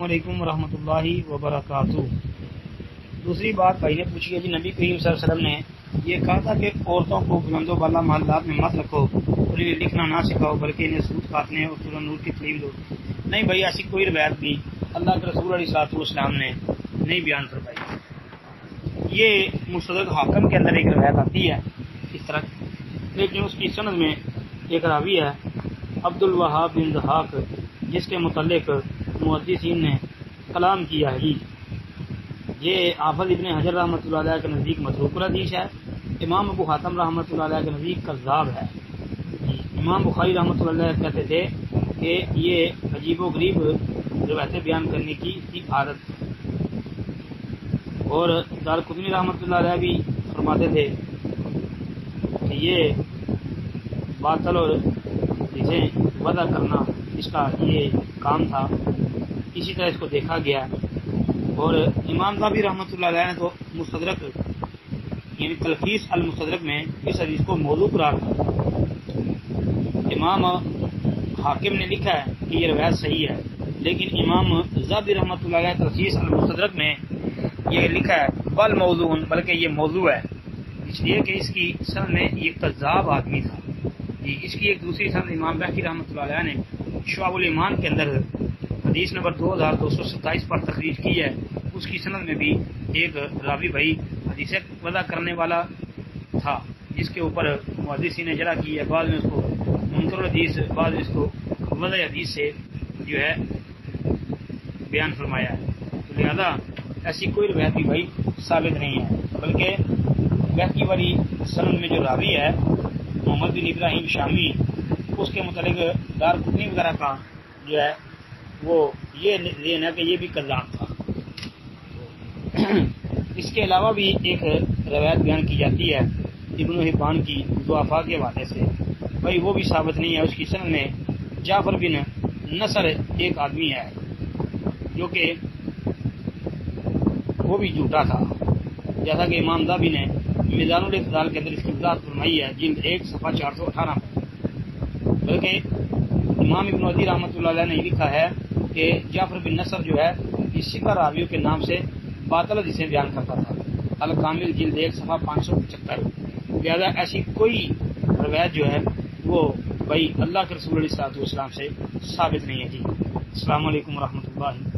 علیکم ورحمۃ اللہ وبرکاتہ۔ دوسری بات بھائی نے پوچھی ہے جی، نبی کریم صلی اللہ علیہ وسلم نے یہ کہا تھا کہ عورتوں کو بلند و بالا محلات میں مت رکھو اور انہیں لکھنا نہ سکھاؤ بلکہ انہیں سود کاٹنے اور سورہ نور کی تعلیم دو۔ نہیں بھائی، ایسی کوئی روایت بھی اللہ کے رسول علیہ الصلوۃ والسلام نے نہیں بیان فرمائی۔ یہ مستدرک حاکم کے اندر ایک روایت آتی ہے اس طرح، لیکن اس کی سند میں ایک راوی ہے عبد الوہاب بن ضحاک، جس کے متعلق محدثین نے کلام کیا ہے۔ یہ حافظ ابن حجر رحمۃ اللہ علیہ کے نزدیک متروک الحدیث ہے، امام ابو حاتم رحمۃ اللہ علیہ کے نزدیک کذاب ہے۔ امام بخاری رحمۃ اللہ علیہ کہتے تھے کہ یہ عجیب و غریب روایتیں بیان کرنے کی عادت، اور دارقطنی رحمۃ اللہ علیہ بھی فرماتے تھے کہ یہ باطل اور جسے وضع کرنا اس کا یہ کام تھا، اسی طرح اس کو دیکھا گیا۔ اور امام ذہبی رحمۃ اللہ علیہ نے تو مستدرک یعنی تلخیص المستدرک میں اس حدیث کو موضوع قرار دیا۔ امام حاکم نے لکھا ہے کہ یہ روایت صحیح ہے، لیکن امام ذہبی رحمۃ اللہ علیہ تلخیص المستدرک میں یہ لکھا ہے بل موضوع، بلکہ یہ موضوع ہے، اس لیے کہ اس کی سند میں یہ کذاب آدمی تھا۔ اس کی ایک دوسری سند امام بہقی رحمۃ اللہ علیہ نے شعب الایمان کے اندر حدیث نمبر 2227 پر تخریج کی ہے۔ اس کی سند میں بھی ایک راوی بھائی حدیث وضع کرنے والا تھا، جس کے اوپر محدثین نے جرح کی ہے، بعد میں اس کو منکر الحدیث، بعد میں اس کو وضع حدیث سے جو ہے بیان فرمایا ہے۔ تو لہذا ایسی کوئی روایت بھی بھائی ثابت نہیں ہے، بلکہ بہقی والی سند میں جو راوی ہے محمد بن ابراہیم شامی، اس کے متعلق دارقطنی وغیرہ کا جو ہے وہ یہ ذہن ہے کہ یہ بھی کذاب تھا۔ اس کے علاوہ بھی ایک روایت بیان کی جاتی ہے ابن حبان کی ضعفاء کے حوالے سے، بھائی وہ بھی ثابت نہیں ہے۔ اس کی سند میں جعفر بن نصر ایک آدمی ہے جو کہ وہ بھی جھوٹا تھا، جیسا کہ امام ذہبی نے میزان الاعتدال کے اندر اس کی وضاحت فرمائی ہے، جلد 1 صفحہ 418 پر۔ بلکہ امام ابن عدی رحمۃ اللہ علیہ نے لکھا ہے کہ جعفر بن نصر جو ہے اس ثقہ راویوں کے نام سے باطل حدیثیں بیان کرتا تھا، الکامل جلد 1 صفحہ 575۔ لہذا ایسی کوئی روایت جو ہے وہ بھائی اللہ کے رسول علیہ الصلوۃ والسلام سے ثابت نہیں ہے۔ جی السلام علیکم ورحمۃ اللہ۔